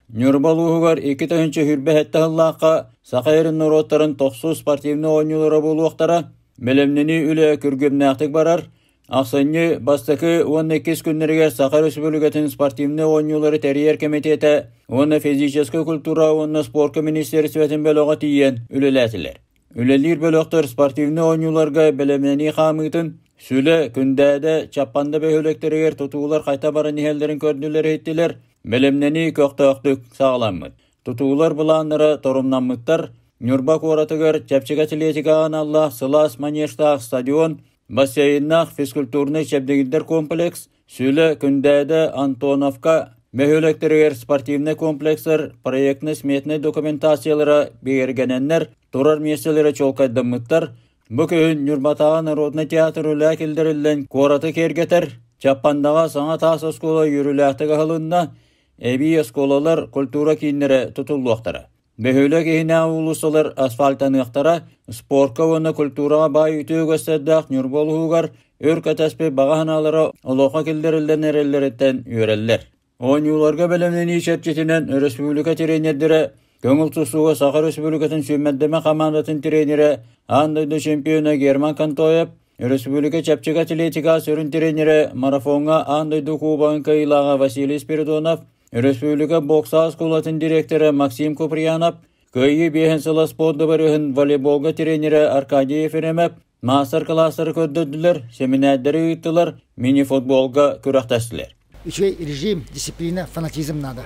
Нюрбалуғығар 2-тінші хүрбәхетті ғыллаққа Сақайрын Нұроттарын 90 спортивны ойнылары болуқтара білімнені үлі күргімнәқтік барар. Ақсанны бастықы 12 күннерге Сақай Республикатын спортивны ойнылары тәрейер комитеті, оны физическі культура, оны спорtka министерстветін бөліға тиен үліләтілер. Үлелер бөліқтір спортивны ойныларға білімнені қамытын, сүлі күндәді чаппанды бөхілектерігер тұтуылар қайта барын ехелдерін көрділер еттілер, білімнені көқтіқтік сағаламыд. Тұтуылар бұланыры торумнамыттар, Нюрба коратыгар чәпчік атлетикаған Аллах, Сылас, Манештақ, стадион, бассейннақ, физкультурны чәпдегілдер комплекс, сүлі күндәді Антоновка, бөхілектерігер спортивны комплекстар, проектны сметны документациялары бергененнер, турар меселері чолқайдымыттар, Бүкін Нюрбатаға Народны театр үлі келдірілден кораты кергетер, Чаппандаға саңа тас оскола юріләқтігі ғылынна, әбей осколалар культура кейінлері тұтылуақтары. Бөхілі кейіне ұлысылар асфальтанықтара, спортқа оны культураға бай үті өгістәддақ Нюрболуғар, өркәтәспе бағаналары олоқа келдірілден әрелереттен өреллер. Ойныларға білімнені шәрчетінен республика тренердері, Көңіл тұсуға Сақай Республикатын сүймәддеме командатын тренері, андайды чемпионы Герман Кантоев, Республика чәпчік атлетика сөрін тренері марафонға андайды кубағын кайылаға Василий Спиридонов, Республика бокса скулатын директоры Максим Куприянов, көйі бейін сыла спорты барығын волейболға тренері Аркадий Ефремов, мастер-классары көдділер, семинәрдері ұйттылар, мини-футболға көрақтастылар. Еще режим, дисциплина, фанатизм надо.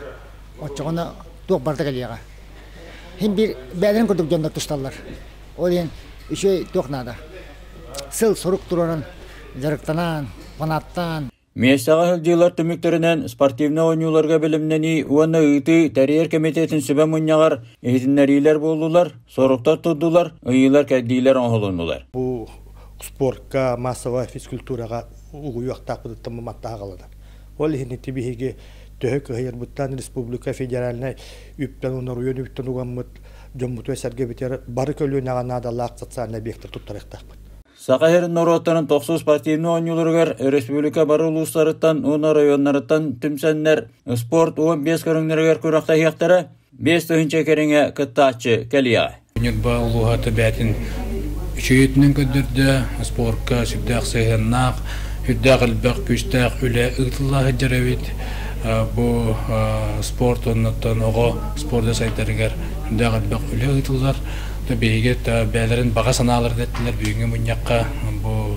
Отчағына тоқ барды кәлеға. Hem bir bədənin kurduk döndür tuştallar. O diyen üçü toq nada. Sıl soruk duran, jarıktanan, fanattan. Местаға хылдилар түміктерінен спортивны ойныларға білімнені уаны ұйты тәрейер комитетін сүбә мұньяғар ехтінлерилер болулар, соруқтар тұддулар, ұйылар кәддейлер оңғылындылар. Бұл спортқа, массовая физкультураға ұғыяқтақ бұдытты мұматта ағалады. Ол ехіне тебихеге Төһөк ыйыр буттан республика федеральный үптен онор уйон үптен угаммыт жоммуту эсерге битер бары көлүн агана лак социальный объекттер туттарыктакпыт. Сақайрын Нуроттарын 90 спортивны ойныларгар республика бары улустарыттан, оны районнарыттан түмсәннер спорт 15 көріңнергер көрақта хияқтары 5 түйінче кереңе кыттачы кәлияға. Нюрба улуғаты бәтін үшеетінің көдірді спортқа сүбдәқ сыйыннақ, үддәқ үлбәқ күштәқ үлі ұғытылағы жарабет. Бұл спорт оннаттан оғы спорты сайттарығар үндәғат бәқ үлі ұйтылдар. Бейгет бәлерін баға саналар дәттілер бүйінгі мұньяққа бұл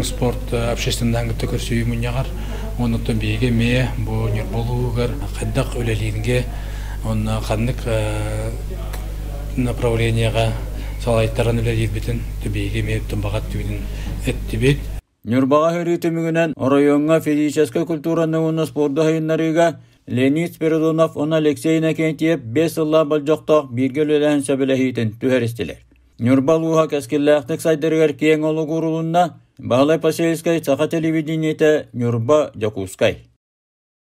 спорт обществендан күтті көрсүйі мұньяғар. Оннаттан бейге мее бұл Нюрболуғар қайдақ өлелерінге онна қандық направленияға салайттарын өлелер бетін бейге мее тұмбағат түбінің әтті бет. Нюрбаға хөрі түмігінен районға физическі культураны оны спорды хайынларыға Леонид Спиридонов оны Алексей Накентьев 5 жылла балжоқтақ біргел өләхін сөбіләхейтін түхәрістілер. Нюрбалуға кәскелләқтік сайдырығар кең олы құрылында Бағлай Пасельскай Сақа телевидениеті Нюрба Jakutskay.